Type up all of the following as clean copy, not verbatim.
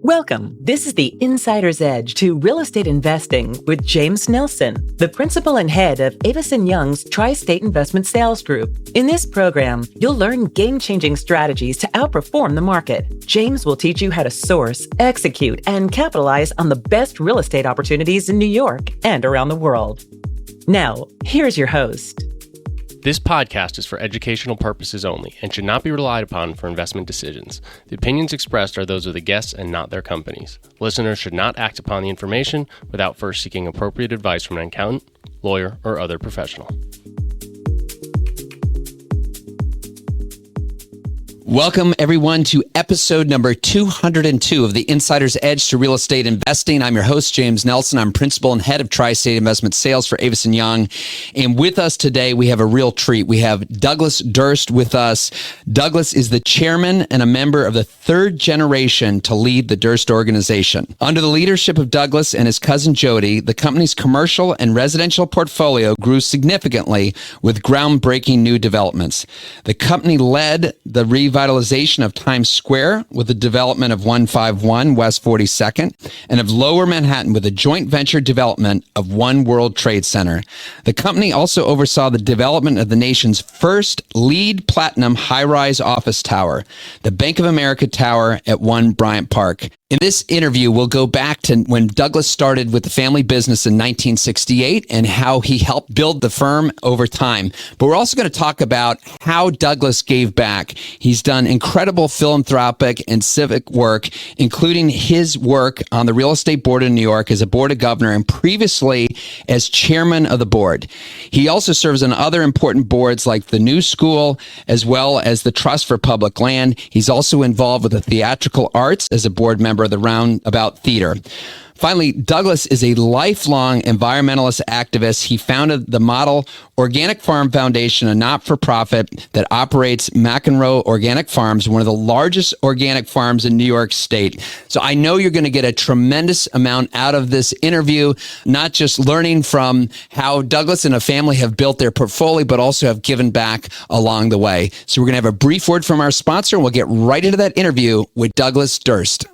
Welcome. This is the Insider's Edge to Real Estate Investing with James Nelson, the principal and head of Avis & Young's Tri-State Investment Sales Group. In this program, you'll learn game-changing strategies to outperform the market. James will teach you how to source, execute, and capitalize on the best real estate opportunities in New York and around the world. Now, here's your host. This podcast is for educational purposes only and should not be relied upon for investment decisions. The opinions expressed are those of the guests and not their companies. Listeners should not act upon the information without first seeking appropriate advice from an accountant, lawyer, or other professional. Welcome, everyone, to episode number 202 of the Insider's Edge to Real Estate Investing. I'm your host, James Nelson. I'm principal and head of Tri-State Investment Sales for Avis & Young. And with us today, we have a real treat. We have Douglas Durst with us. Douglas is the chairman and a member of the third generation to lead the Durst Organization. Under the leadership of Douglas and his cousin Jody, the company's commercial and residential portfolio grew significantly with groundbreaking new developments. The company led the revitalization of Times Square with the development of 151 West 42nd and of Lower Manhattan with a joint venture development of One World Trade Center. The company also oversaw the development of the nation's first LEED Platinum high-rise office tower, the Bank of America Tower at One Bryant Park. In this interview, we'll go back to when Douglas started with the family business in 1968 and how he helped build the firm over time. But we're also going to talk about how Douglas gave back. He's done incredible philanthropic and civic work, including his work on the Real Estate Board in New York as a board of governor and previously as chairman of the board. He also serves on other important boards like the New School, as well as the Trust for Public Land. He's also involved with the theatrical arts as a board member of the Roundabout Theater. Finally, Douglas is a lifelong environmentalist activist. He founded the Model Organic Farm Foundation, a not-for-profit that operates McEnroe Organic Farms, one of the largest organic farms in New York State. So I know you're going to get a tremendous amount out of this interview, not just learning from how Douglas and a family have built their portfolio, but also have given back along the way. So we're going to have a brief word from our sponsor, and we'll get right into that interview with Douglas Durst.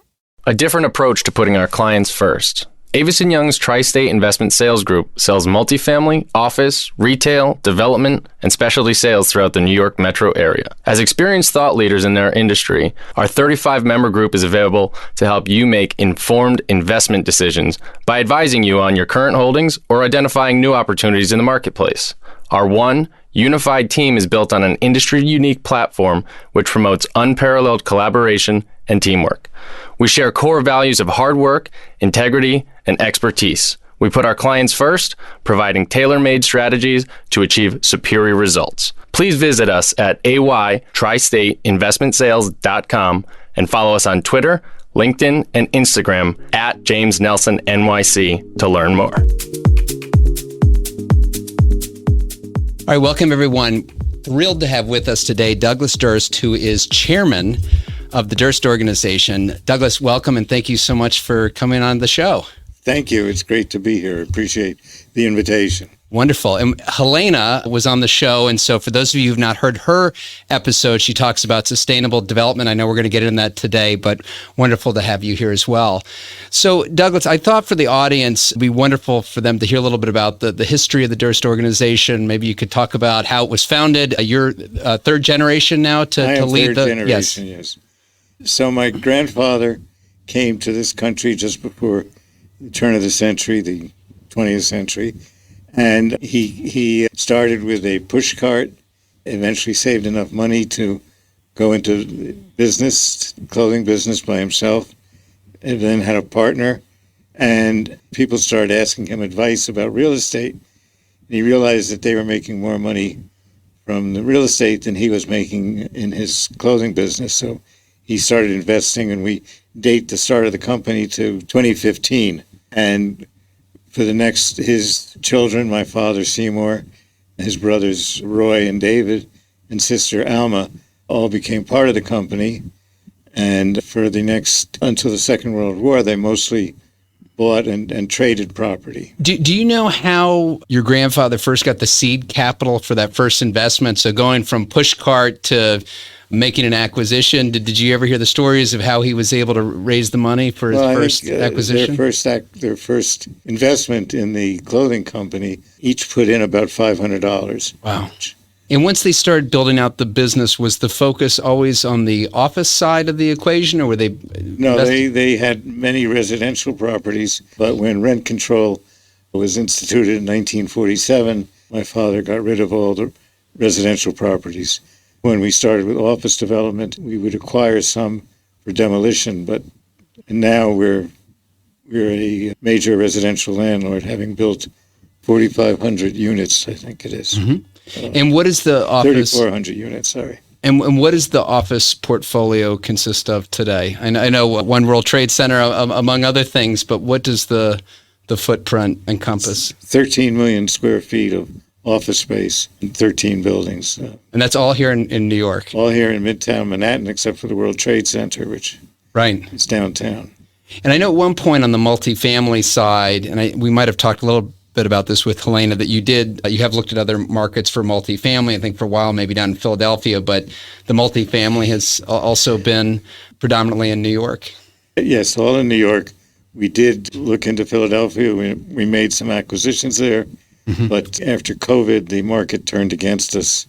A different approach to putting our clients first. Avis & Young's Tri-State Investment Sales Group sells multifamily, office, retail, development, and specialty sales throughout the New York metro area. As experienced thought leaders in their industry, our 35-member group is available to help you make informed investment decisions by advising you on your current holdings or identifying new opportunities in the marketplace. Our one unified team is built on an industry-unique platform which promotes unparalleled collaboration and teamwork. We share core values of hard work, integrity, and expertise. We put our clients first, providing tailor-made strategies to achieve superior results. Please visit us at aytristateinvestmentsales.com and follow us on Twitter, LinkedIn, and Instagram at James Nelson NYC to learn more. All right, welcome everyone. Thrilled to have with us today Douglas Durst, who is chairman of the Durst Organization. Douglas, welcome, and thank you so much for coming on the show. Thank you. It's great to be here. Appreciate the invitation. Wonderful. And Helena was on the show, and so for those of you who've not heard her episode, she talks about sustainable development. I know we're going to get into that today, but wonderful to have you here as well. So, Douglas, I thought for the audience, it'd be wonderful for them to hear a little bit about the history of the Durst Organization. Maybe you could talk about how it was founded. You're third generation now to lead the... third generation, yes. So my grandfather came to this country just before the turn of the century, the 20th century. And he started with a pushcart, eventually saved enough money to go into business, clothing business by himself, and then had a partner. And people started asking him advice about real estate. And he realized that they were making more money from the real estate than he was making in his clothing business. So he started investing, and we date the start of the company to 2015. And for the next, his children, my father Seymour, his brothers Roy and David, and sister Alma, all became part of the company. And for the next, until the Second World War, they mostly bought and traded property. Do you know how your grandfather first got the seed capital for that first investment? So going from pushcart to making an acquisition, did you ever hear the stories of how he was able to raise the money for his first acquisition? Their first investment in the clothing company, each put in about $500. Wow. And once they started building out the business, was the focus always on the office side of the equation, or were they? No, they had many residential properties, but when rent control was instituted in 1947, my father got rid of all the residential properties. When we started with office development, we would acquire some for demolition, but now we're a major residential landlord, having built 4,500 units, I think it is. Mm-hmm. And what is the office? 3,400 units, sorry. And what does the office portfolio consist of today? I know One World Trade Center, among other things, but what does the footprint encompass? 13 million square feet of office space in 13 buildings. And that's all here in New York? All here in Midtown Manhattan, except for the World Trade Center, which is downtown. And I know at one point on the multifamily side, and we might have talked a little bit about this with Helena, that you have looked at other markets for multifamily, I think for a while, maybe down in Philadelphia, but the multifamily has also been predominantly in New York. Yes, all in New York. We did look into Philadelphia. We made some acquisitions there, but after COVID, the market turned against us.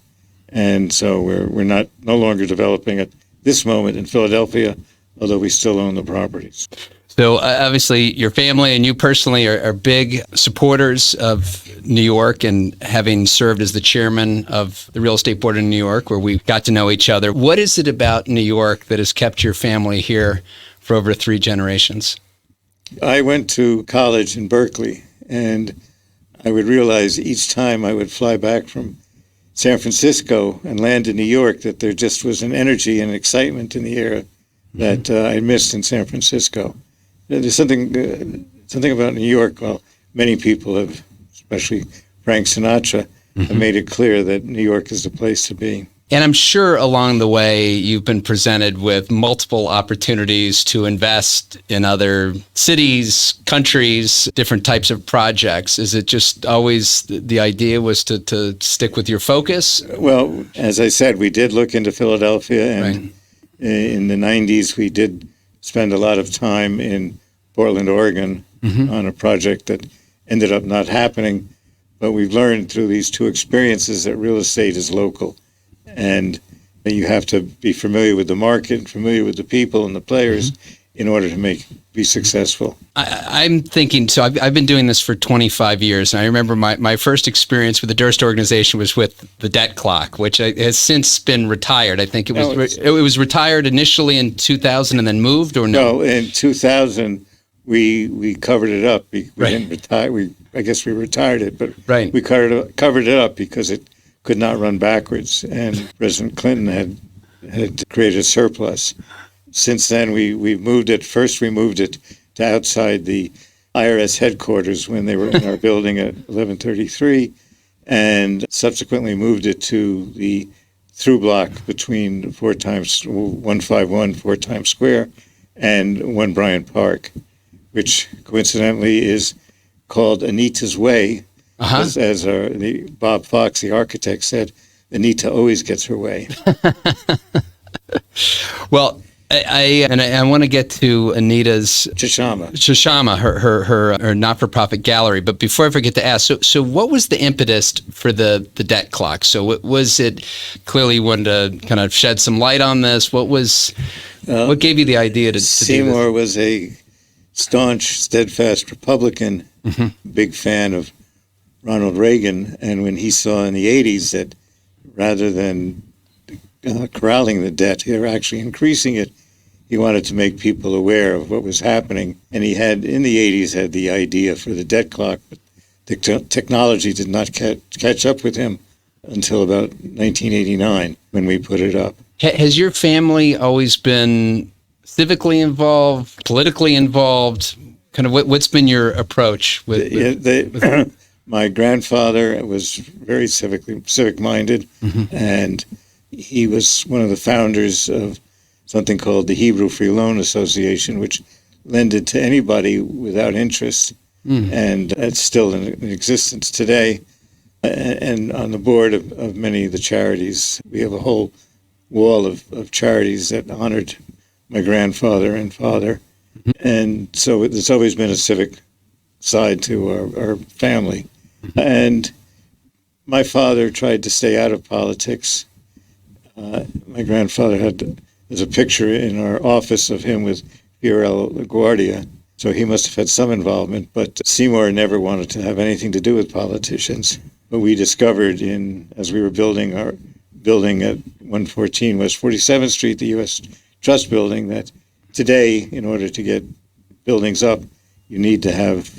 And so we're no longer developing at this moment in Philadelphia, although we still own the properties. So obviously your family and you personally are big supporters of New York, and having served as the chairman of the real estate board in New York, where we got to know each other. What is it about New York that has kept your family here for over 3 generations? I went to college in Berkeley, and I would realize each time I would fly back from San Francisco and land in New York that there just was an energy and excitement in the air that I missed in San Francisco. There's something about New York. Well, many people have, especially Frank Sinatra, have made it clear that New York is the place to be. And I'm sure along the way you've been presented with multiple opportunities to invest in other cities, countries, different types of projects. Is it just always the idea was to stick with your focus? Well, as I said, we did look into Philadelphia, and in the 90s we did spend a lot of time in Portland, Oregon on a project that ended up not happening. But we've learned through these 2 experiences that real estate is local, and that you have to be familiar with the market, familiar with the people and the players in order to be successful. I'm thinking, so I've been doing this for 25 years, and I remember my first experience with the Durst Organization was with the debt clock, which has since been retired. I think it was retired initially in 2000 and then moved, or no? No, in 2000 we covered it up. We didn't retire. I guess we retired it, but we covered it up because it could not run backwards, and President Clinton had created a surplus. Since then, we moved it. First, we moved it to outside the IRS headquarters when they were in our building at 1133, and subsequently moved it to the through block between 151 4 Times Square and 1 Bryant Park, which coincidentally is called Anita's Way, as Bob Fox, the architect, said, Anita always gets her way. Well, I want to get to Anita's Chashama, her not-for-profit gallery. But before I forget to ask, so what was the impetus for the debt clock? So was it clearly you wanted to kind of shed some light on this? What gave you the idea to Seymour do this? Was a staunch, steadfast Republican, big fan of Ronald Reagan, and when he saw in the 80s that rather than corralling the debt, they were actually increasing it, he wanted to make people aware of what was happening. And he had, in the 80s, had the idea for the debt clock, but the technology did not catch up with him until about 1989 when we put it up. Has your family always been civically involved, politically involved? Kind of what's been your approach with my grandfather was very civic-minded, and he was one of the founders of something called the Hebrew Free Loan Association, which lend it to anybody without interest. And it's still in existence today. And on the board of many of the charities, we have a whole wall of charities that honored my grandfather and father. And so there's always been a civic side to our family. And my father tried to stay out of politics. My grandfather there's a picture in our office of him with Fiorello LaGuardia, so he must have had some involvement, but Seymour never wanted to have anything to do with politicians. But we discovered as we were building our building at 114 West 47th Street, the U.S. Trust Building, that today, in order to get buildings up, you need to have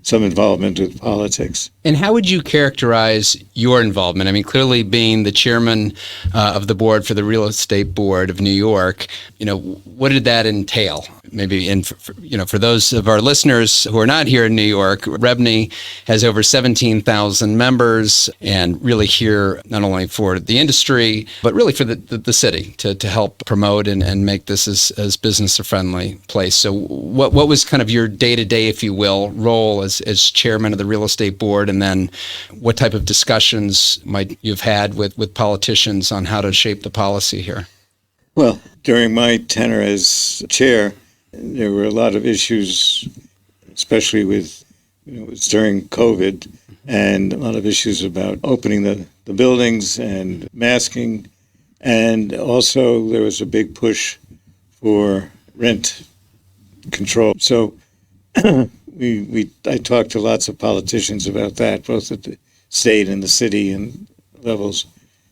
some involvement with politics. And how would you characterize your involvement? I mean, clearly being the chairman of the board for the Real Estate Board of New York, what did that entail? Maybe, for those of our listeners who are not here in New York, REBNY has over 17,000 members, and really here not only for the industry, but really for the city to help promote and make this as business a friendly place. So what was kind of your day-to-day, if you will, role as chairman of the Real Estate Board, and then what type of discussions might you've had with politicians on how to shape the policy here? Well, during my tenure as chair, there were a lot of issues, especially with, it was during COVID, and a lot of issues about opening the buildings and masking. And also there was a big push for rent control. So I talked to lots of politicians about that, both at the state and the city and levels.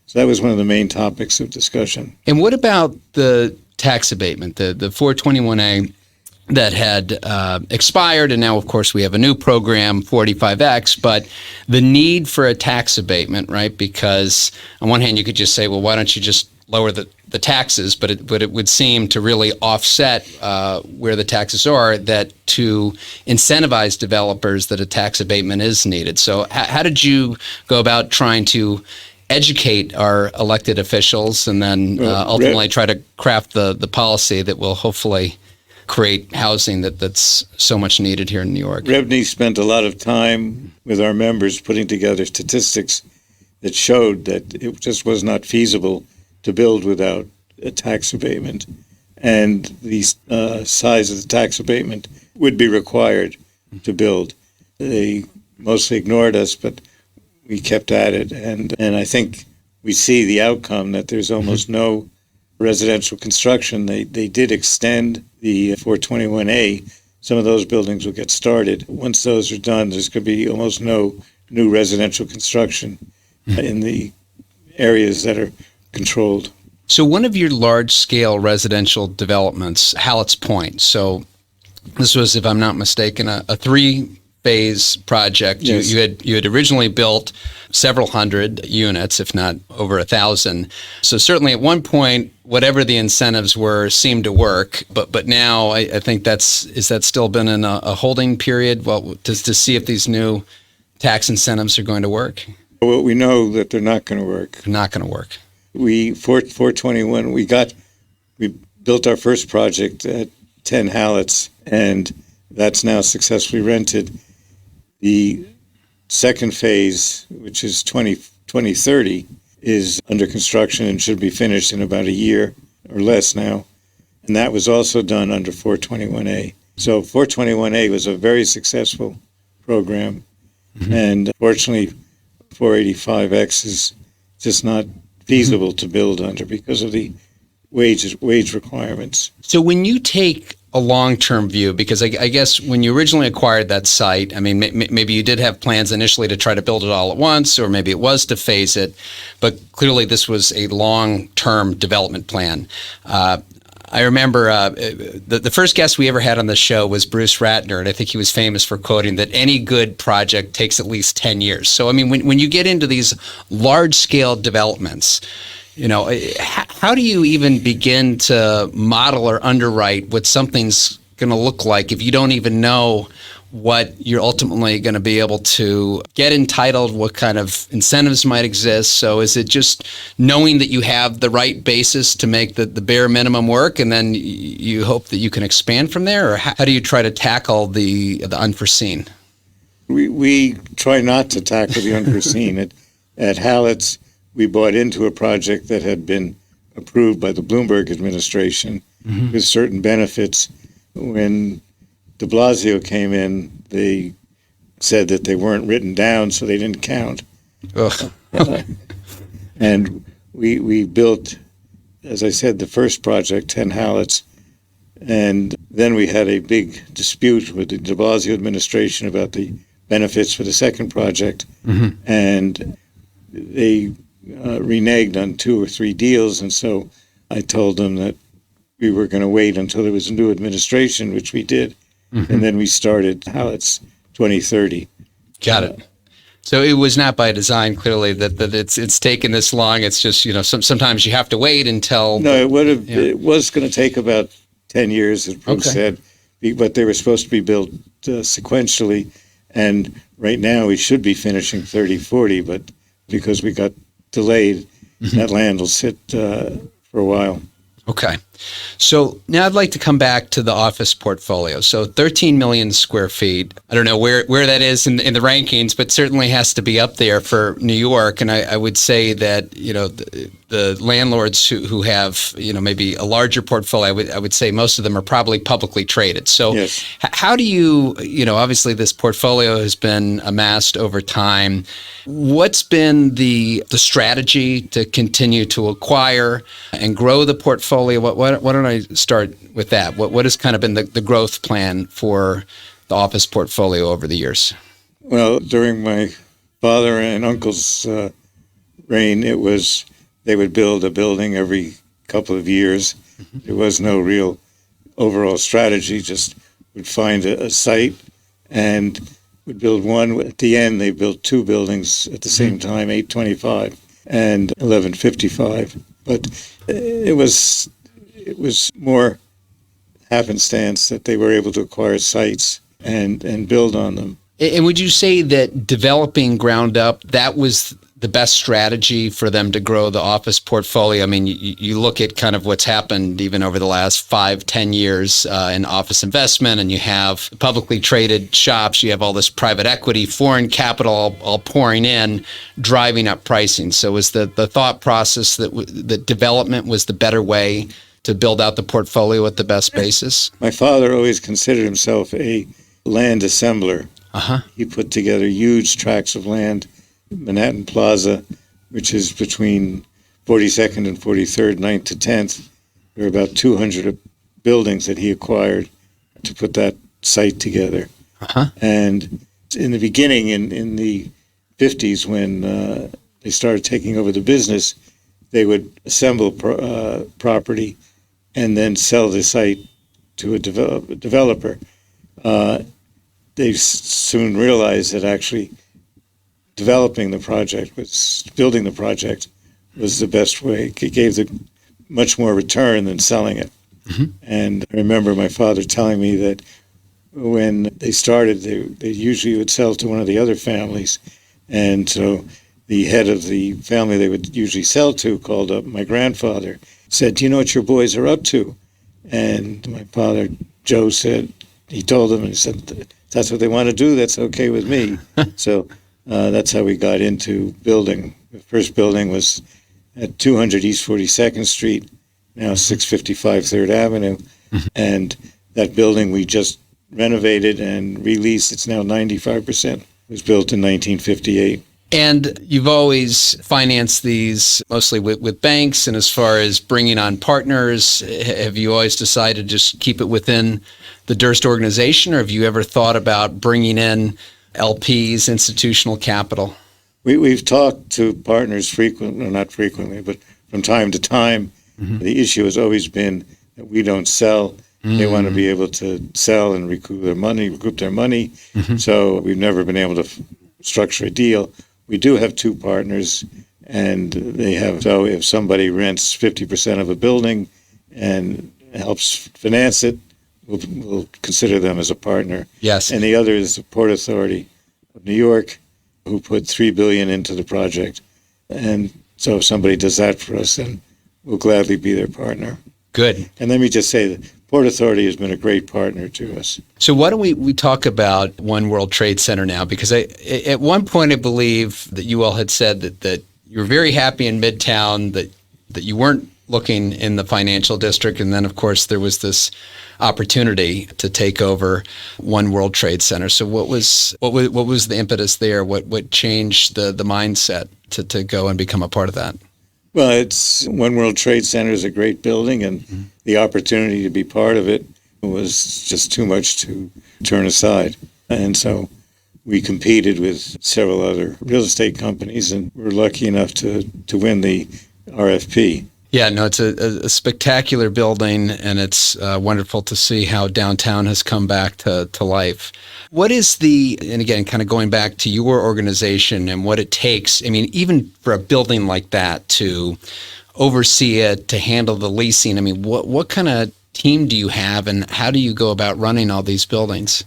So that was one of the main topics of discussion. And what about the tax abatement, the 421A that had expired, and now, of course, we have a new program, 45X, but the need for a tax abatement, right? Because on one hand, you could just say, well, why don't you just lower the taxes, but it would seem to really offset where the taxes are, that to incentivize developers that a tax abatement is needed. So how did you go about trying to educate our elected officials and then ultimately try to craft the policy that will hopefully create housing that's so much needed here in New York? REBNY spent a lot of time with our members putting together statistics that showed that it just was not feasible to build without a tax abatement, and the size of the tax abatement would be required to build. They mostly ignored us, but we kept at it, and I think we see the outcome, that there's almost no residential construction. They did extend the 421A. Some of those buildings will get started. Once those are done, there's going to be almost no new residential construction in the areas that are controlled. So one of your large-scale residential developments, Hallett's Point. So this was, if I'm not mistaken, a three-phase project. Yes. You had originally built several hundred units, if not over 1,000. So certainly at one point, whatever the incentives were seemed to work. But now I think is that still been in a holding period? Well, to see if these new tax incentives are going to work? Well, we know that they're not going to work. They're not going to work. 421, we built our first project at 10 Hallett's, and that's now successfully rented. The second phase, which is 2030, is under construction and should be finished in about a year or less now. And that was also done under 421A. So 421A was a very successful program. Mm-hmm. And fortunately, 485X is just not feasible to build under because of the wage requirements. So when you take a long-term view, because I guess when you originally acquired that site, I mean, maybe you did have plans initially to try to build it all at once, or maybe it was to phase it, but clearly this was a long-term development plan. I remember the first guest we ever had on the show was Bruce Ratner, and I think he was famous for quoting that any good project takes at least 10 years. So, I mean, when you get into these large-scale developments, how do you even begin to model or underwrite what something's going to look like if you don't even know what you're ultimately going to be able to get entitled, what kind of incentives might exist. So is it just knowing that you have the right basis to make the bare minimum work, and then you hope that you can expand from there? Or how do you try to tackle the unforeseen? We try not to tackle the unforeseen. At Hallett's, we bought into a project that had been approved by the Bloomberg administration with certain benefits. When de Blasio came in, they said that they weren't written down, so they didn't count. And we built, as I said, the first project, 10 Hallett's, and then we had a big dispute with the de Blasio administration about the benefits for the second project, and they reneged on 2 or 3 deals, and so I told them that we were going to wait until there was a new administration, which we did, and then we started Hallett's 2030. Got it. So it was not by design, clearly, that it's taken this long. It's just, sometimes you have to wait until... No, it was going to take about 10 years, as Brooke said, but they were supposed to be built sequentially, and right now we should be finishing 3040, but because we got delayed, that land will sit for a while. Okay. So now I'd like to come back to the office portfolio. So 13 million square feet. I don't know where that is in the rankings, but certainly has to be up there for New York. And I would say that, the landlords who have, maybe a larger portfolio, I would say most of them are probably publicly traded. So yes. How do you, obviously this portfolio has been amassed over time. What's been the strategy to continue to acquire and grow the portfolio? Why don't I start with that? What has kind of been the growth plan for the office portfolio over the years? Well, during my father and uncle's reign, they would build a building every couple of years. There was no real overall strategy, just would find a site and would build one. At the end, they built 2 buildings at the same time, 825 and 1155. But it was more happenstance that they were able to acquire sites and build on them. And would you say that developing ground up, that was the best strategy for them to grow the office portfolio? I mean, you look at kind of what's happened even over the last 5-10 years in office investment, and you have publicly traded shops, you have all this private equity, foreign capital all pouring in, driving up pricing. So was the thought process that development was the better way to build out the portfolio at the best basis? My father always considered himself a land assembler. He put together huge tracts of land, Manhattan Plaza, which is between 42nd and 43rd, 9th to 10th. There were about 200 buildings that he acquired to put that site together. And in the beginning, in the 50s, when they started taking over the business, they would assemble property and then sell the site to a developer. They soon realized that actually building the project was the best way. It gave them much more return than selling it. And I remember my father telling me that when they started, they usually would sell to one of the other families. And so the head of the family they would usually sell to called up my grandfather, said, "Do you know what your boys are up to?" And my father, Joe, said, he told them, and he said, "If that's what they want to do, that's okay with me." So that's how we got into building. The first building was at 200 East 42nd Street, now 655 3rd Avenue. And that building we just renovated and released. It's now 95%. It was built in 1958. And you've always financed these mostly with banks, and as far as bringing on partners, have you always decided to just keep it within the Durst Organization, or have you ever thought about bringing in LPs, institutional capital? We've talked to partners frequently, not frequently, but from time to time. The issue has always been that we don't sell. They want to be able to sell and recoup their money. So we've never been able to structure a deal. We do have 2 partners, and so if somebody rents 50% of a building and helps finance it, we'll consider them as a partner. Yes. And the other is the Port Authority of New York, who put $3 billion into the project. And so if somebody does that for us, then we'll gladly be their partner. Good. And let me just say that Port Authority has been a great partner to us. So why don't we talk about One World Trade Center now? Because at one point I believe that you all had said that you were very happy in Midtown, that you weren't looking in the financial district, and then of course there was this opportunity to take over One World Trade Center. So what was the impetus there? What changed the mindset to go and become a part of that? Well, it's One World Trade Center is a great building, and the opportunity to be part of it was just too much to turn aside. And so we competed with several other real estate companies, and were lucky enough to win the RFP. Yeah, no, it's a spectacular building, and it's wonderful to see how downtown has come back to life. What is and again, kind of going back to your organization and what it takes, I mean, even for a building like that to oversee it, to handle the leasing, I mean, what kind of team do you have, and how do you go about running all these buildings?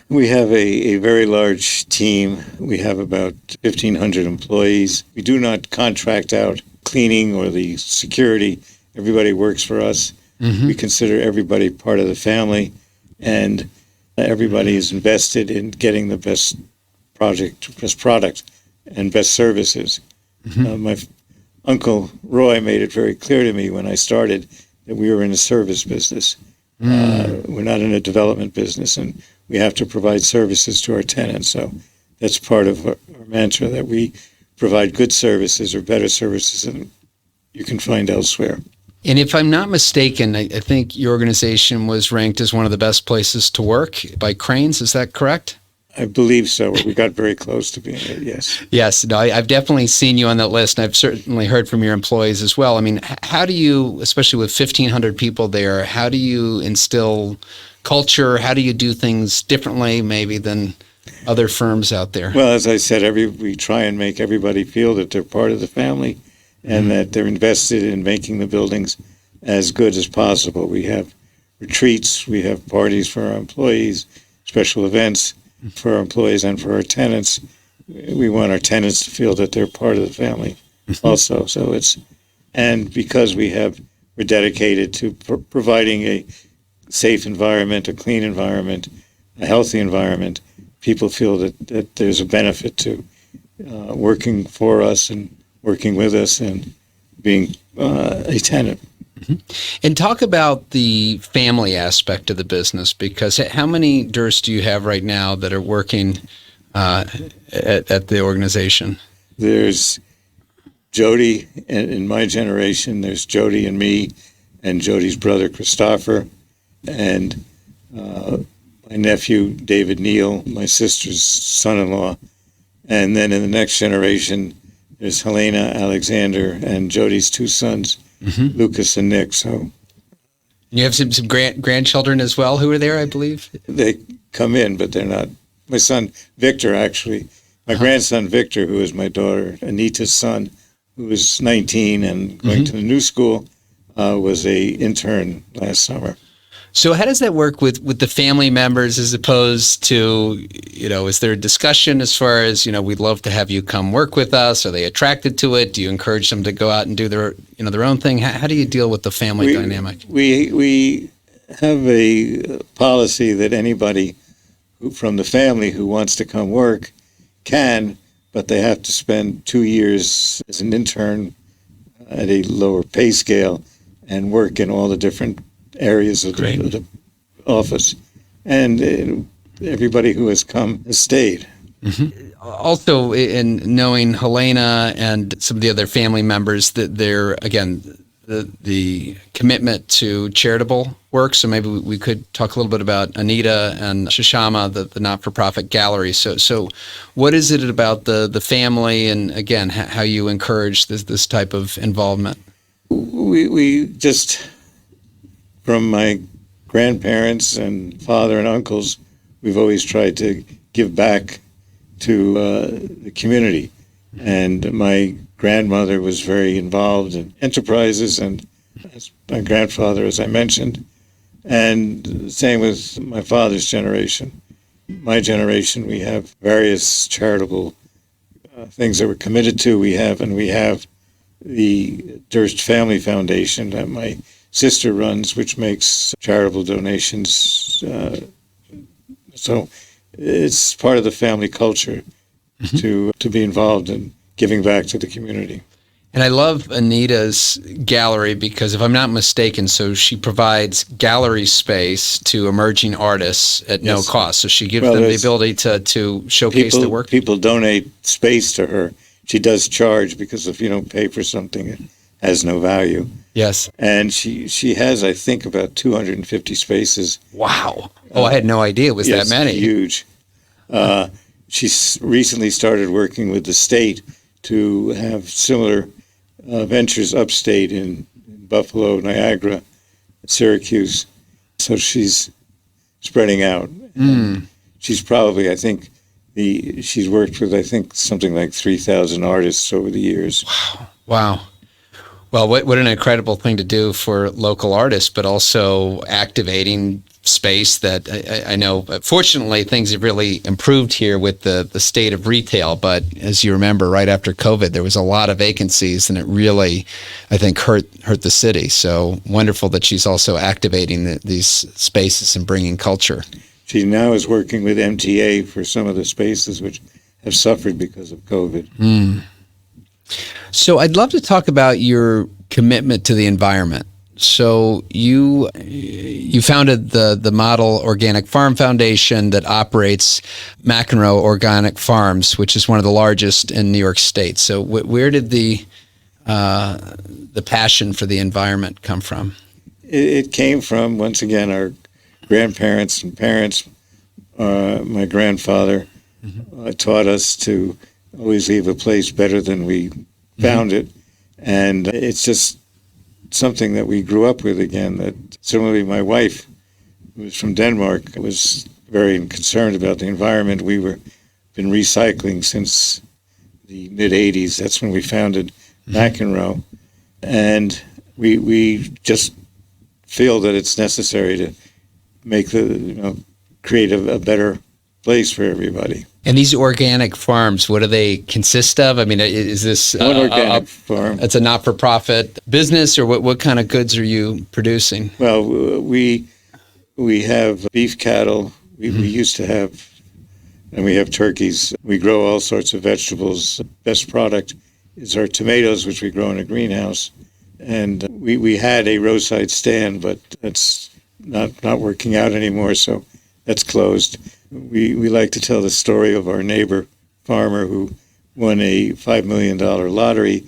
We have a very large team. We have about 1,500 employees. We do not contract out cleaning or the security. Everybody works for us. Mm-hmm. We consider everybody part of the family, and everybody is invested in getting the best product, and best services. Mm-hmm. My Uncle Roy made it very clear to me when I started that we were in a service business. We're not in a development business, and we have to provide services to our tenants. So that's part of our mantra, that we provide good services or better services than you can find elsewhere. And if I'm not mistaken, I think your organization was ranked as one of the best places to work by Crain's. Is that correct? I believe so. We got very close to being it, yes. Yes, no, I've definitely seen you on that list, and I've certainly heard from your employees as well. I mean, how do you, especially with 1,500 people there, how do you instill culture? How do you do things differently maybe than other firms out there? Well, as I said, we try and make everybody feel that they're part of the family, and that they're invested in making the buildings as good as possible. We have retreats, we have parties for our employees, special events for our employees and for our tenants. We want our tenants to feel that they're part of the family also. So and because we're dedicated to providing a safe environment, a clean environment, a healthy environment, people feel that there's a benefit to working for us and working with us and being a tenant. Mm-hmm. And talk about the family aspect of the business, because how many Durst do you have right now that are working at the organization? There's Jody, in my generation, there's Jody and me, and Jody's brother, Christopher, and my nephew, David Neal, my sister's son-in-law. And then in the next generation, there's Helena, Alexander, and Jody's two sons, Lucas and Nick. So you have some grandchildren as well who are there, I believe? They come in, but they're not. My son, Victor, actually, my grandson, Victor, who is my daughter, Anita's son, who is 19 and going to the new school, was a intern last summer. So how does that work with the family members, as opposed to, is there a discussion as far as, we'd love to have you come work with us? Are they attracted to it? Do you encourage them to go out and do their own thing? How do you deal with the family dynamic? We have a policy that anybody from the family who wants to come work can, but they have to spend 2 years as an intern at a lower pay scale and work in all the different areas of the office. And everybody who has come has stayed. Mm-hmm. Also, in knowing Helena and some of the other family members, that they're, again, the commitment to charitable work. So maybe we could talk a little bit about Anita and Shishama, the not-for-profit gallery. So what is it about the family, and again, how you encourage this type of involvement? We just, from my grandparents and father and uncles, we've always tried to give back to the community. And my grandmother was very involved in enterprises, and as my grandfather, as I mentioned. And same with my father's generation. My generation, we have various charitable things that we're committed to. We have the Durst Family Foundation that my sister runs, which makes charitable donations. So it's part of the family culture to be involved in giving back to the community. And I love Anita's gallery because, if I'm not mistaken, so she provides gallery space to emerging artists at no cost. So she gives them the ability to showcase their work. People donate space to her. She does charge because if you don't pay for something, it has no value. Yes. And she has, I think, about 250 spaces. Wow. I had no idea it was that many. Huge. She's recently started working with the state to have similar ventures upstate in Buffalo, Niagara, Syracuse. So she's spreading out. She's probably, I think, she's worked with, I think, something like 3,000 artists over the years. Wow. Well, what an incredible thing to do for local artists, but also activating space that I know, fortunately, things have really improved here with the state of retail. But as you remember, right after COVID, there was a lot of vacancies, and it really, I think, hurt the city. So wonderful that she's also activating these spaces and bringing culture. She now is working with MTA for some of the spaces which have suffered because of COVID. So I'd love to talk about your commitment to the environment. So you founded the Model Organic Farm Foundation that operates McEnroe Organic Farms, which is one of the largest in New York State. So where did the passion for the environment come from? It came from, once again, our grandparents and parents. My grandfather taught us to always leave a place better than we found it. And it's just something that we grew up with again. That similarly, my wife, who was from Denmark, was very concerned about the environment. We been recycling since the mid-'80s. That's when we founded McEnroe. And we just feel that it's necessary to make create a better place for everybody. And these organic farms, what do they consist of? I mean, is this one organic farm? It's a not-for-profit business, or what kind of goods are you producing? Well, we have beef cattle. We used to have, and we have turkeys. We grow all sorts of vegetables. Best product is our tomatoes, which we grow in a greenhouse. And we had a roadside stand, but that's not working out anymore, so that's closed. We like to tell the story of our neighbor farmer who won a $5 million lottery,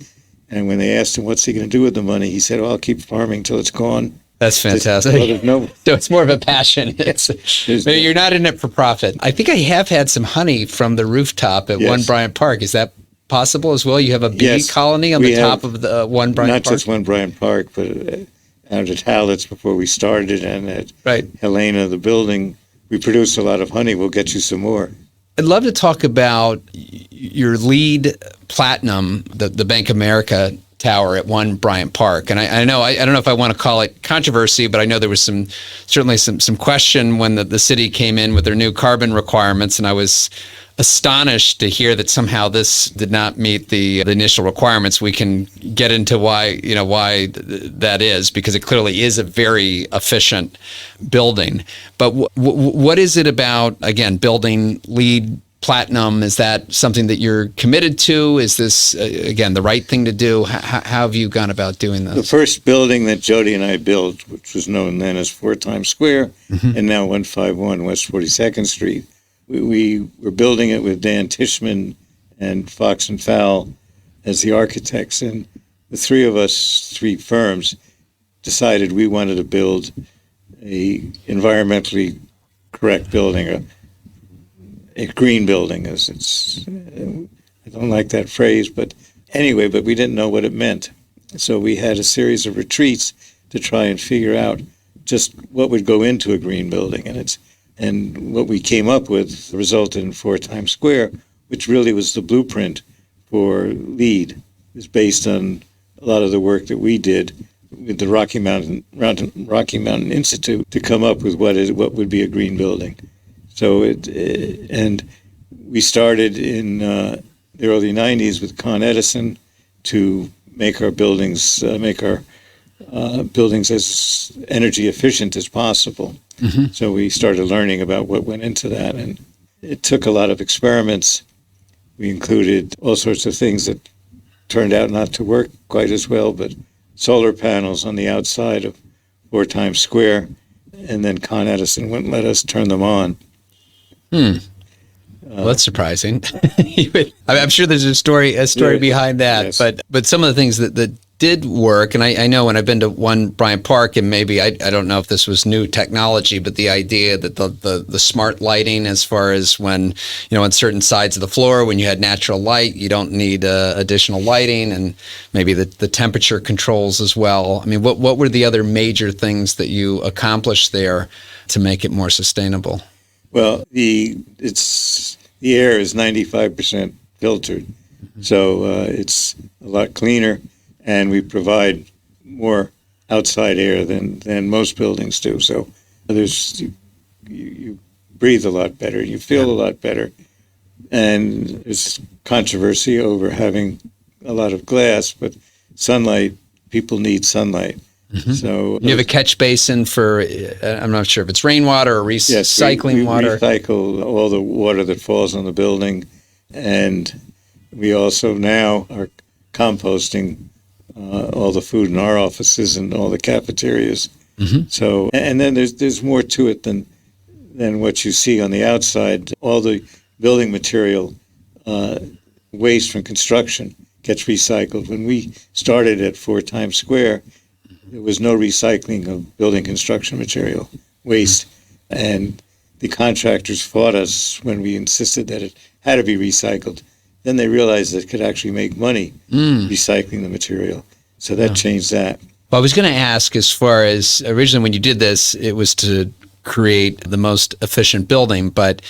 and when they asked him what's he going to do with the money, he said, "Well, I'll keep farming till it's gone." That's fantastic. So it's more of a passion. You're not in it for profit. I think I have had some honey from the rooftop at One Bryant Park. Is that possible as well? You have a bee colony on the top of the One Bryant Park? Not just One Bryant Park, but out at Hallett's before we started, and at Helena, the building. We produce a lot of honey. We'll get you some more. I'd love to talk about your LEED Platinum, the Bank of America tower at One Bryant Park. And I know, I don't know if I want to call it controversy, but I know there was certainly some question when the city came in with their new carbon requirements, and I was astonished to hear that somehow this did not meet the initial requirements. We can get into why that is, because it clearly is a very efficient building. But what is it about, again, building LEED Platinum? Is that something that you're committed to? Is this, again, the right thing to do? How have you gone about doing this? The first building that Jody and I built, which was known then as 4 Times Square, and now 151 West 42nd Street, we were building it with Dan Tishman and Fox and Fowl as the architects. And the three of us, 3 firms, decided we wanted to build a environmentally correct building, a green building, as it's, I don't like that phrase, but anyway, but we didn't know what it meant. So we had a series of retreats to try and figure out just what would go into a green building. And what we came up with resulted in 4 Times Square, which really was the blueprint for LEED. It was based on a lot of the work that we did with the Rocky Mountain Institute to come up with what would be a green building. So and we started in the early 90s with Con Edison to make our buildings as energy efficient as possible. Mm-hmm. So we started learning about what went into that, and it took a lot of experiments. We included all sorts of things that turned out not to work quite as well, but solar panels on the outside of 4 Times Square, and then Con Edison wouldn't let us turn them on. Well, that's surprising. I'm sure there's a story behind that, yes. But some of the things that did work, and I know when I've been to One Bryant Park, and maybe I don't know if this was new technology, but the idea that the smart lighting, as far as when, on certain sides of the floor, when you had natural light, you don't need additional lighting, and maybe the temperature controls as well. I mean, what were the other major things that you accomplished there to make it more sustainable? Well, the air is 95% filtered, so it's a lot cleaner, and we provide more outside air than most buildings do. So you breathe a lot better, you feel a lot better, and there's controversy over having a lot of glass, but sunlight, people need sunlight. Mm-hmm. So you have a catch basin for, I'm not sure if it's rainwater or recycling water. We recycle all the water that falls on the building, and we also now are composting all the food in our offices and all the cafeterias. Mm-hmm. So, and then there's more to it than what you see on the outside. All the building material waste from construction gets recycled. When we started at 4 Times Square, there was no recycling of building construction material waste, and the contractors fought us when we insisted that it had to be recycled. Then they realized that it could actually make money recycling the material, so that changed that. Well, I was going to ask, as far as originally when you did this, it was to create the most efficient building, but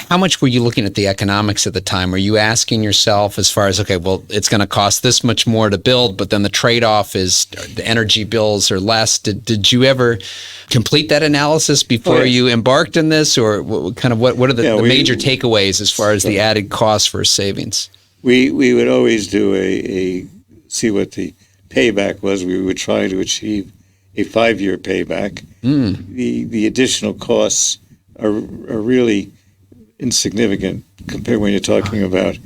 how much were you looking at the economics at the time? Were you asking yourself, as far as, okay, well, it's going to cost this much more to build, but then the trade-off is the energy bills are less? Did you ever complete that analysis before you embarked in this, or what are the major takeaways as far as the added cost for savings? We would always do see what the payback was. We would try to achieve a 5-year payback. The additional costs are really insignificant compared when you're talking about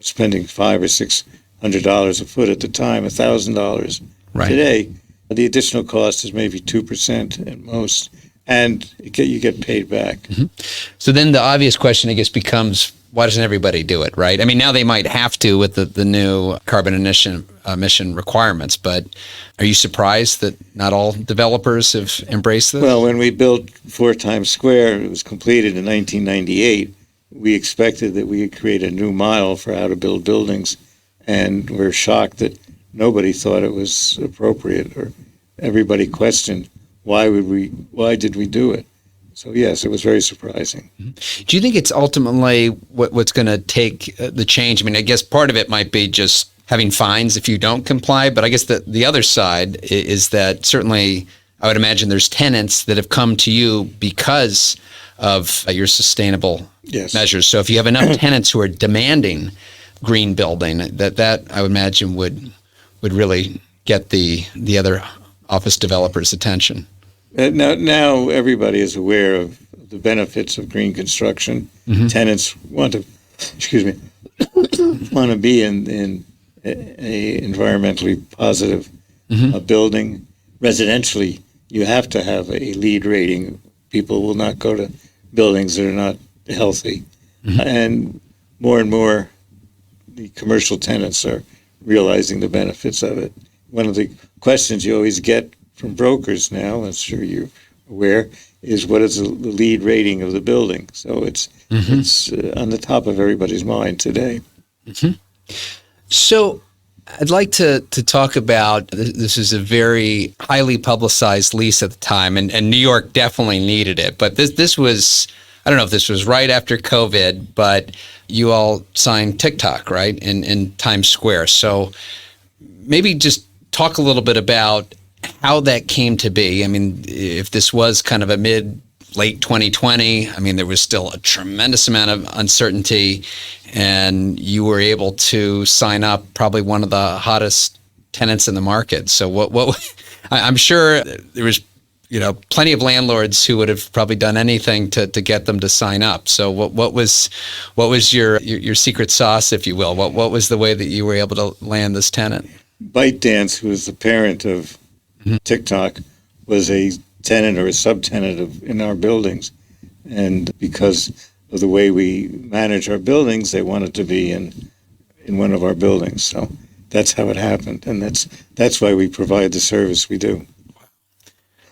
spending $500 or $600 a foot at the time, $1,000. Right. Today, the additional cost is maybe 2% at most, and you get paid back. Mm-hmm. So then the obvious question, I guess, becomes, why doesn't everybody do it, right? I mean, now they might have to with the new carbon emission requirements, but are you surprised that not all developers have embraced this? Well, when we built 4 Times Square, it was completed in 1998, we expected that we would create a new model for how to build buildings, and we're shocked that nobody thought it was appropriate, or everybody questioned why did we do it. So yes, it was very surprising. Do you think it's ultimately what's going to take the change? I mean, I guess part of it might be just having fines if you don't comply, but I guess the other side is that certainly I would imagine there's tenants that have come to you because of your sustainable measures. So if you have enough tenants who are demanding green building, that I would imagine would really get the other office developers' attention. Now everybody is aware of the benefits of green construction. Mm-hmm. Tenants want to be in a environmentally positive building. Residentially, you have to have a LEED rating. People will not go to buildings that are not healthy. Mm-hmm. And more, the commercial tenants are realizing the benefits of it. One of the questions you always get from brokers now, I'm sure you're aware, is what is the LEED rating of the building? So it's on the top of everybody's mind today. Mm-hmm. So I'd like to talk about, this is a very highly publicized lease at the time, and New York definitely needed it. But this was, I don't know if this was right after COVID, but you all signed TikTok, right, in Times Square. So maybe just talk a little bit about how that came to be. I mean, if this was kind of a late 2020, I mean, there was still a tremendous amount of uncertainty, and you were able to sign up probably one of the hottest tenants in the market. So I'm sure there was, plenty of landlords who would have probably done anything to get them to sign up. So what was your secret sauce, if you will? What was the way that you were able to land this tenant? ByteDance, who is the parent of TikTok, was a tenant or a subtenant in our buildings. And because of the way we manage our buildings, they wanted to be in one of our buildings. So that's how it happened. And that's why we provide the service we do.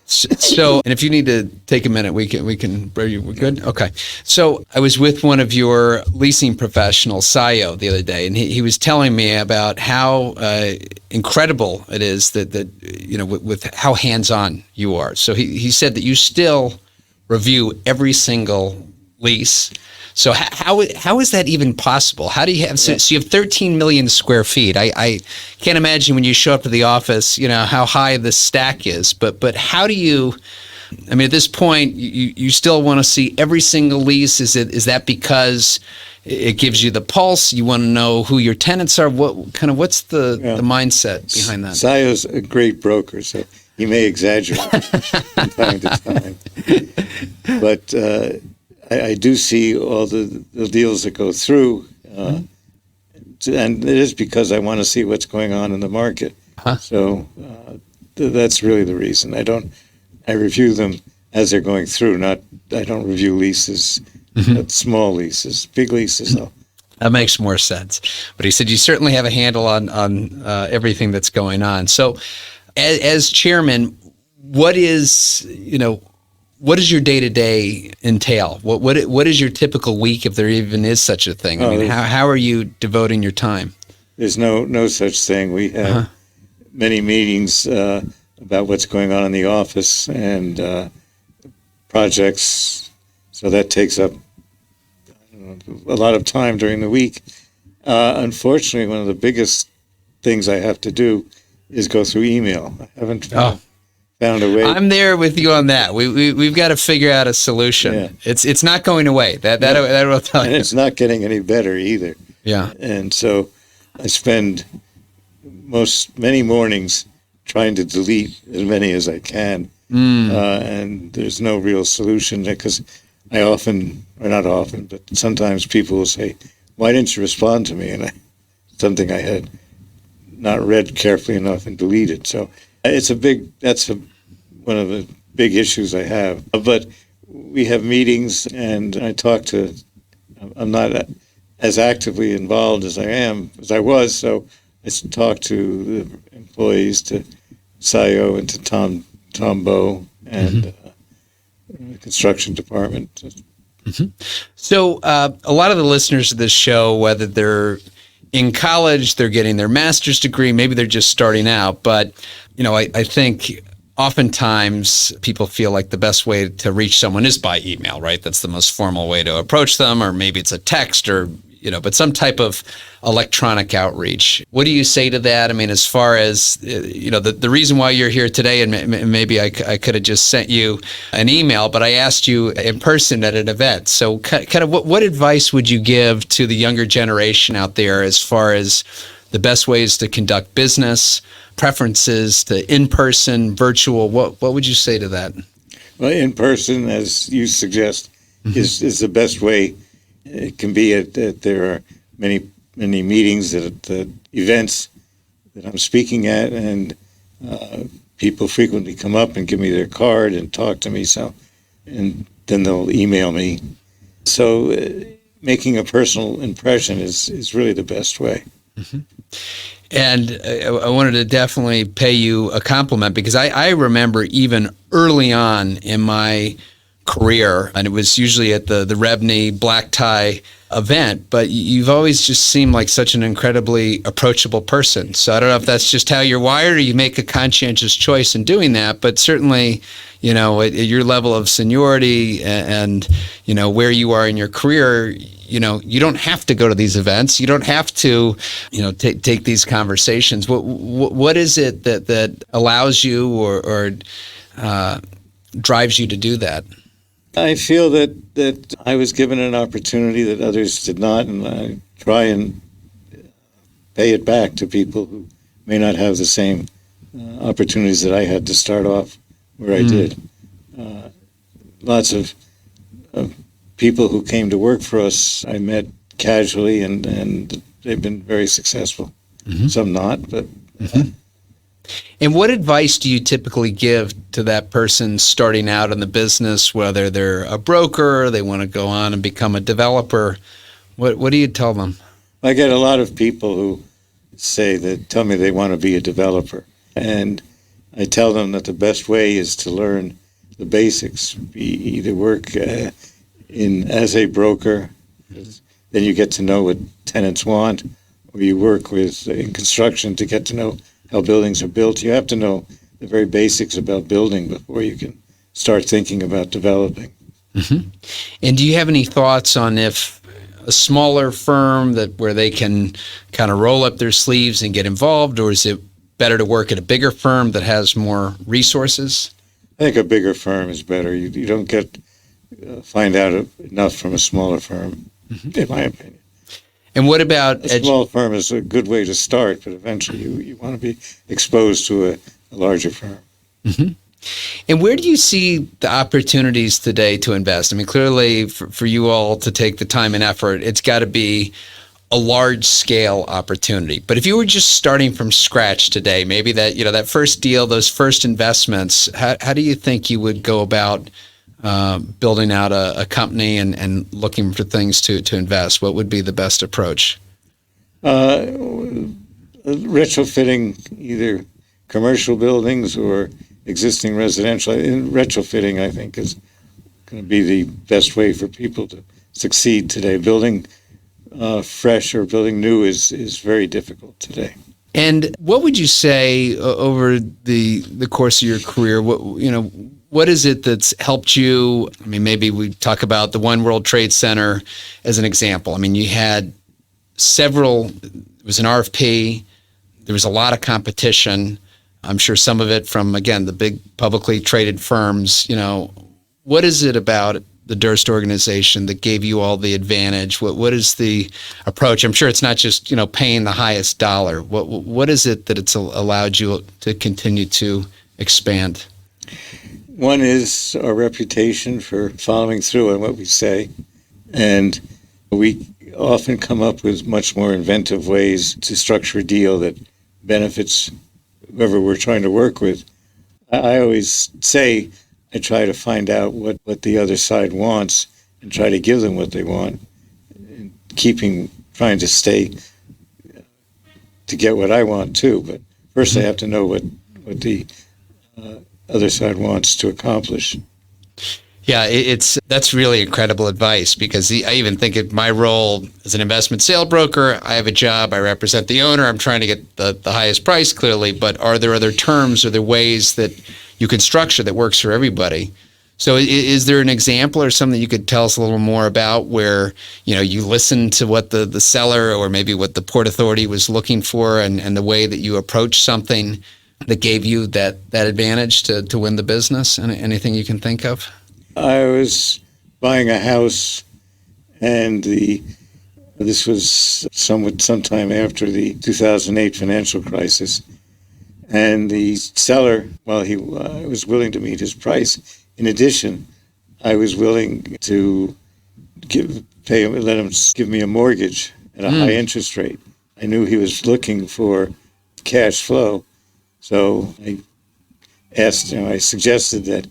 So, and if you need to take a minute, we're good? Okay. So I was with one of your leasing professionals, Sayo, the other day, and he was telling me about how incredible it is that with how hands-on you are. So he said that you still review every single lease. So how is that even possible? How do you have, so you have 13 million square feet. I can't imagine when you show up to the office, how high the stack is, but how do you, I mean, at this point, you still want to see every single lease? Is that because it gives you the pulse? You want to know who your tenants are? What's the mindset behind that? Sayo's a great broker, so he may exaggerate from time to time. But I do see all the deals that go through, and it is because I want to see what's going on in the market. So that's really the reason. I review them as they're going through. I don't review leases, small leases, big leases. No. That makes more sense. But he said you certainly have a handle on everything that's going on. So, as chairman, what does your day-to-day entail? What is your typical week, if there even is such a thing? I mean, how are you devoting your time? There's no such thing. We have many meetings about what's going on in the office and projects, so that takes up a lot of time during the week. Unfortunately, one of the biggest things I have to do is go through email. I haven't found a way. I'm there with you on that. We've got to figure out a solution. Yeah. It's not going away. That will tell you. And it's not getting any better either. Yeah. And so I spend many mornings trying to delete as many as I can. And there's no real solution because not often, but sometimes people will say, "Why didn't you respond to me?" And something I had not read carefully enough and deleted. So that's one of the big issues I have. But we have meetings and I'm not as actively involved as I was. So I talk to the employees, to Sayo and to Tom Bowe and the construction department. So a lot of the listeners of this show, whether they're in college, they're getting their master's degree, maybe they're just starting out, but I think oftentimes people feel like the best way to reach someone is by email, right? That's the most formal way to approach them, or maybe it's a text or but some type of electronic outreach. What do you say to that? I mean, as far as, the reason why you're here today, and maybe I could have just sent you an email, but I asked you in person at an event. So kind of what advice would you give to the younger generation out there as far as the best ways to conduct business, preferences to in-person, virtual? What would you say to that? Well, in person, as you suggest, is the best way. It can be there are many meetings at events that I'm speaking at, and people frequently come up and give me their card and talk to me. So, and then they'll email me. So, making a personal impression is really the best way. And I wanted to definitely pay you a compliment, because I remember even early on in my career, and it was usually at the Rebney black tie event, but you've always just seemed like such an incredibly approachable person. So I don't know if that's just how you're wired or you make a conscientious choice in doing that, but certainly, at your level of seniority and where you are in your career, you don't have to go to these events. You don't have to, take these conversations. What is it that allows you or drives you to do that? I feel that I was given an opportunity that others did not, and I try and pay it back to people who may not have the same opportunities that I had to start off where I did. Lots of people who came to work for us I met casually, and they've been very successful. Some not, but... And what advice do you typically give to that person starting out in the business, whether they're a broker or they want to go on and become a developer? What do you tell them? I get a lot of people who tell me they want to be a developer. And I tell them that the best way is to learn the basics. Either work as a broker, then you get to know what tenants want, or you work in construction to get to know how buildings are built. You have to know the very basics about building before you can start thinking about developing. And do you have any thoughts on if a smaller firm where they can kind of roll up their sleeves and get involved, or is it better to work at a bigger firm that has more resources? I think a bigger firm is better. You don't find out enough from a smaller firm, in my opinion. And what about... A small firm is a good way to start, but eventually you want to be exposed to a larger firm. And where do you see the opportunities today to invest? I mean, clearly for you all to take the time and effort, it's got to be a large-scale opportunity. But if you were just starting from scratch today, maybe that first deal, those first investments, how do you think you would go about building out a company and looking for things to invest? What would be the best approach? Retrofitting either commercial buildings or existing residential. Retrofitting, I think, is going to be the best way for people to succeed today. Building fresh or building new is very difficult today. And what would you say over the course of your career? What is it that's helped you? I mean, maybe we talk about the One World Trade Center as an example. I mean, you had several, it was an RFP, there was a lot of competition. I'm sure some of it from, again, the big publicly traded firms. What is it about the Durst Organization that gave you all the advantage? What is the approach? I'm sure it's not just, paying the highest dollar. What is it that it's allowed you to continue to expand? One is our reputation for following through on what we say, and we often come up with much more inventive ways to structure a deal that benefits whoever we're trying to work with. I always say I try to find out what the other side wants and try to give them what they want, and trying to get what I want too. But first I have to know what the other side wants to accomplish. Yeah, that's really incredible advice, because I even think of my role as an investment sale broker. I have a job, I represent the owner, I'm trying to get the highest price clearly, but are there other terms, are there ways that you can structure that works for everybody? So is there an example or something you could tell us a little more about where, you listened to what the seller or maybe what the Port Authority was looking for and the way that you approached something that gave you that advantage to win the business? Anything you can think of? I was buying a house, and this was sometime after the 2008 financial crisis, and the seller, he was willing to meet his price. In addition, I was willing to let him give me a mortgage at a high interest rate. I knew he was looking for cash flow, so I suggested that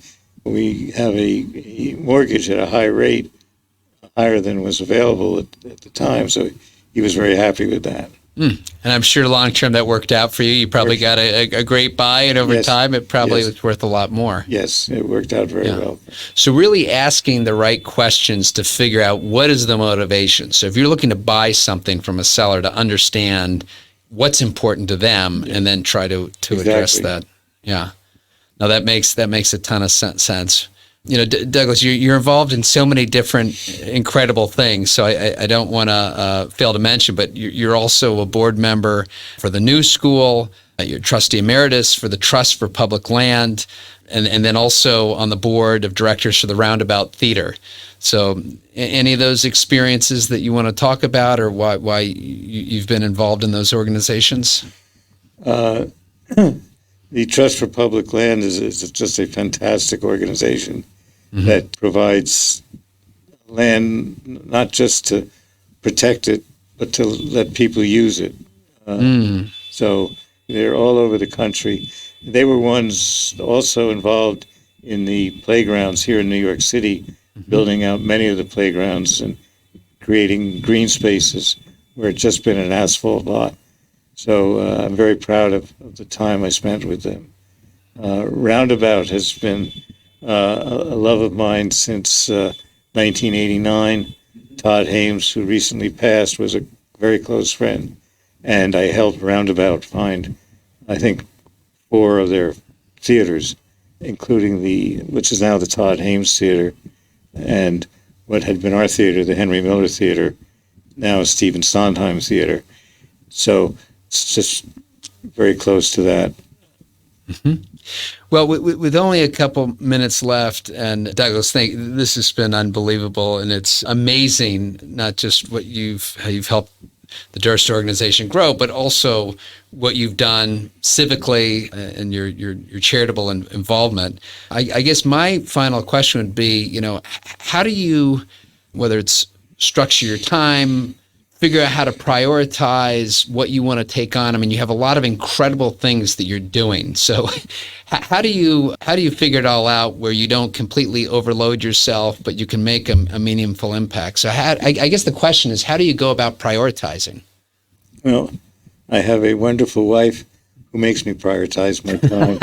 we have a mortgage at a high rate, higher than was available at the time. So he was very happy with that. And I'm sure long-term that worked out for you. You probably got a great buy, and over time it probably was worth a lot more. Yes, it worked out very well. So really asking the right questions to figure out what is the motivation. So if you're looking to buy something from a seller, to understand what's important to them and then try to address that. Yeah. Now that makes a ton of sense. Douglas, you're involved in so many different incredible things. So I don't want to fail to mention, but you're also a board member for the New School. You're trustee emeritus for the Trust for Public Land, and then also on the board of directors for the Roundabout Theater. So any of those experiences that you want to talk about, or why you've been involved in those organizations? The Trust for Public Land is just a fantastic organization that provides land not just to protect it, but to let people use it. So they're all over the country. They were ones also involved in the playgrounds here in New York City, building out many of the playgrounds and creating green spaces where it's just been an asphalt lot. So I'm very proud of the time I spent with them. Roundabout has been a love of mine since 1989. Todd Hames, who recently passed, was a very close friend, and I helped Roundabout find, I think, 4 of their theaters, including which is now the Todd Hames Theater, and what had been our theater, the Henry Miller Theater, now Stephen Sondheim Theater. So it's just very close to that. Well, with only a couple minutes left, and Douglas, this has been unbelievable, and it's amazing, not just how you've helped the Durst Organization grow, but also what you've done civically and your charitable involvement. I guess my final question would be, how do you, whether it's structure your time, figure out how to prioritize what you want to take on? I mean, you have a lot of incredible things that you're doing. So how do you figure it all out where you don't completely overload yourself, but you can make a meaningful impact? So I guess the question is, how do you go about prioritizing? Well, I have a wonderful wife who makes me prioritize my time.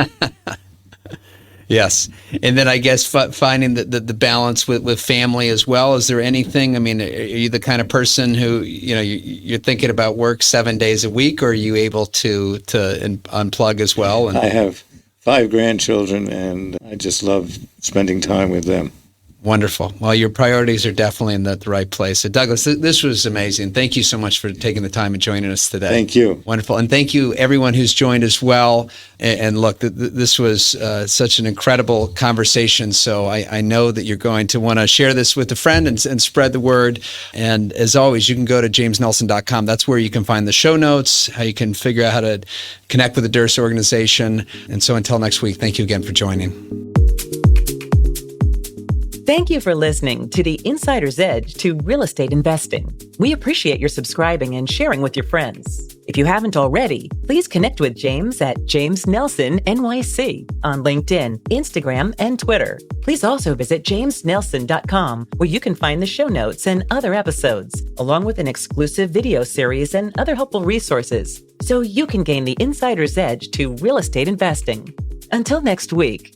Yes. And then I guess finding the balance with family as well. Is there anything, I mean, are you the kind of person who, you're thinking about work 7 days a week, or are you able to unplug as well? I have 5 grandchildren, and I just love spending time with them. Wonderful. Well, your priorities are definitely in the right place. So, Douglas, this was amazing. Thank you so much for taking the time and joining us today. Thank you. Wonderful. And thank you, everyone who's joined as well. And look, this was such an incredible conversation. So I know that you're going to want to share this with a friend and spread the word. And as always, you can go to jamesnelson.com. That's where you can find the show notes, how you can figure out how to connect with the Durst Organization. And so until next week, thank you again for joining. Thank you for listening to the Insider's Edge to Real Estate Investing. We appreciate your subscribing and sharing with your friends. If you haven't already, please connect with James at James Nelson NYC on LinkedIn, Instagram, and Twitter. Please also visit jamesnelson.com, where you can find the show notes and other episodes, along with an exclusive video series and other helpful resources, so you can gain the Insider's Edge to Real Estate Investing. Until next week.